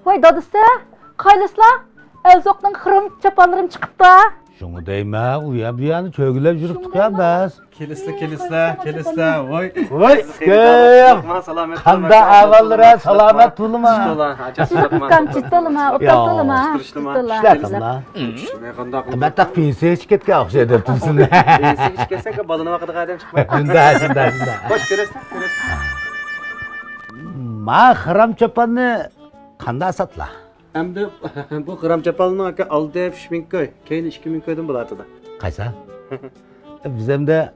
Voy dadısı, qaylasla, Elzoqning xirim chapanlarim chiqibdi. Şunu deyme, uya bir yana çögüler yürüp ya biz. Kelisle, voy. Voy, köyüm. Kanda avallara salamet bulma. Kamchitolma, optolma. İşletim la. Ben tak pinsiye şirketke akşa ediptimsin. Pinsiye şirketsek balını vakıda kadar çıkmayın. Şunda. Hoş görürsün. Ma xiram chapanni kanda satla. Hem de bu gram çapalını aldı hep 3000 köy. Keyin 2000 köyden bulardı da. Qaysa? Bizim de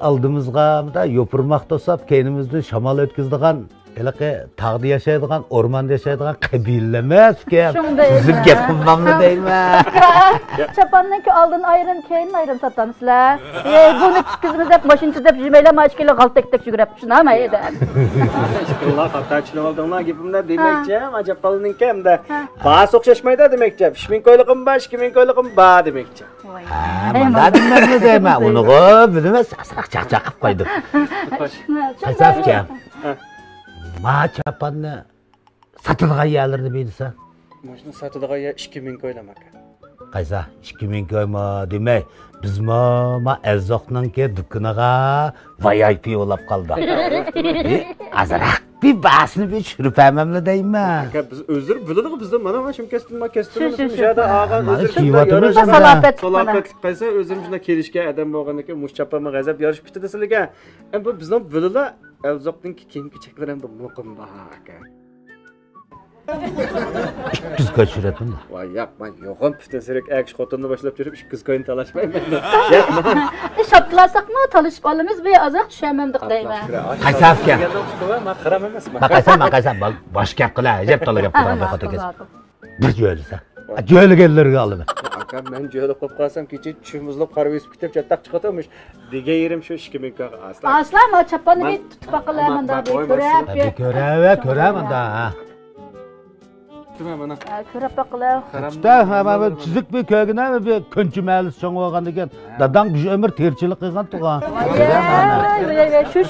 aldığımızga da yopurmak tosap keynimizde şamal ötküzdüğün elaki tağda yaşaydıgan, ormanda yaşaydıgan kabilelemez ki. Bizim gepimamlı değil mi? Chapanninki oldin ayrim, keyin ayrim satamsizlar. Buni kizimiz hep mashina chizib jimayla mashkila g'altakdak yugurib shunami edi. Allah hataçlı olduğuna gibimde demekçi ama çapalının hem de bağ sokşaşmaydı demekçi. 3000 köylüküm var, 2000 köylüküm bağ demekçi. Bana dinlemez değil mi? Onu bilmez, asrak çakçakıp koyduk. Qaysaf ki? Ma chapanni satılgan yerlerde bilirsen. Maşını satıldığı yer 2000 köylemek. Qaysa 2000 köy ma demey. Biz ma Elzoqninki dükkanaga VIP olap kaldı. Azrak bir basını bir çürüp ememle deyme. Biz özür bildik bizde mana şimdi kestim müşahede ağam özür salapetlik qaysa özüm şuna kelişke adam bolgandaki muş chapama gazap yarış bitti desilge. Hem bu bizden bilila Elzoqninki kiyim kechaklar ham muqim bak. Kız kaçırıyordun da. Vay yapma yo'qam pütesirek akış xotinni boshlab yurib ish qiz-ko'yin talashmayman. Yapma. Shoptlasak mı talashib olamiz ve azaq tushamamdiq deyman. Qaysaf ki? Men qiram emasman. Qaysam bosh gap qila, ajab to'la gap qila xotingiz. Bir jo'ylisa. Jo'ylaganlarga olaman. Aka men jo'ylab qo'yib qolsam kecha tushimizlab qarab esib ketib chattaq chiqatormish. Degan yerim shu 2000 ka aslan. Aslan ma chapanni tutib qilaman deb Ko'raman da. Mana. Ko'rib baqilab. İşte çizik bir köygüne bir könçü məhəlləsi çoğ olğan ekan. Dadam bir ömür terçilik qilgan tuğan. Şu.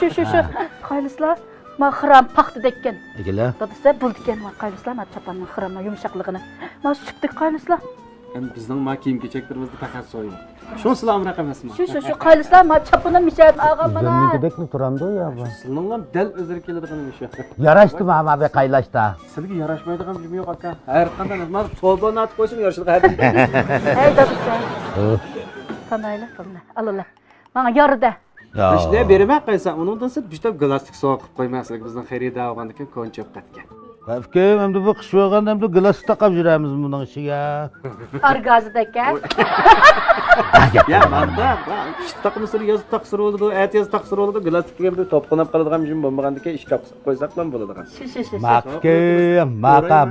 Qaylislar ma xiram paxta dekkan. Egile. Dadasa buldikan ma qaylislar ma chapanning xiramni yumshoqligini. Ma süpdik qaylislar. Hem bizning ma kiyim kechaklarimizni taxas so'yib. Shunisilar amraqa emasmi? Şu qaylislar ma chapanim mishab ağam mana. Bizimnikidek mi turamdı ya bu? Sizning ham dal o'zir keladigan ish yo'q. Yaraşdı mı ama be qaylaşda? Sizga yarashmaydigan film yo'q aka. Har qanday nima so'lbon atib qo'ysin yarashlik hadi. Hey dadasa. Qanayla. Allah. Mana yarda. İşte berime qaysa uningdan siz bitta plastik so'q qilib qo'ymaslik bizning xarida olgandan ko'nchib qatgan. Qafkem hem de bu qish bo'lganda hem de glas taqab yuramiz buning ishiga. Argazidaka. Ya manda, qish taqmasini yozib taqsir bo'ldi, at yozib taqsir bo'ldi, plastik ham to'pqinab qoladigan jim bo'lmagandiki ish qo'ysak ham bo'ladigan. Maqkem,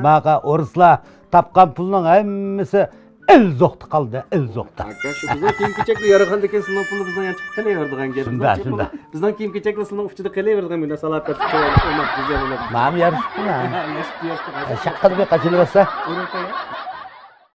maqa o'rislar tapqan pulning hammasi Elzoqda qoldi, Elzoqda. Aka shu bizning kiyim kechaklar yarag'anda ekan, sinov pulni bizdan yanchib qilaveradigan gap. Shunda. Bizdan kiyim kechaklar sinov ustida qilaveradigan bunda salapet qo'yib, o'mat bizga bo'ladi. Ma'am yarishdi. Shaqqada bir qachilib olsa.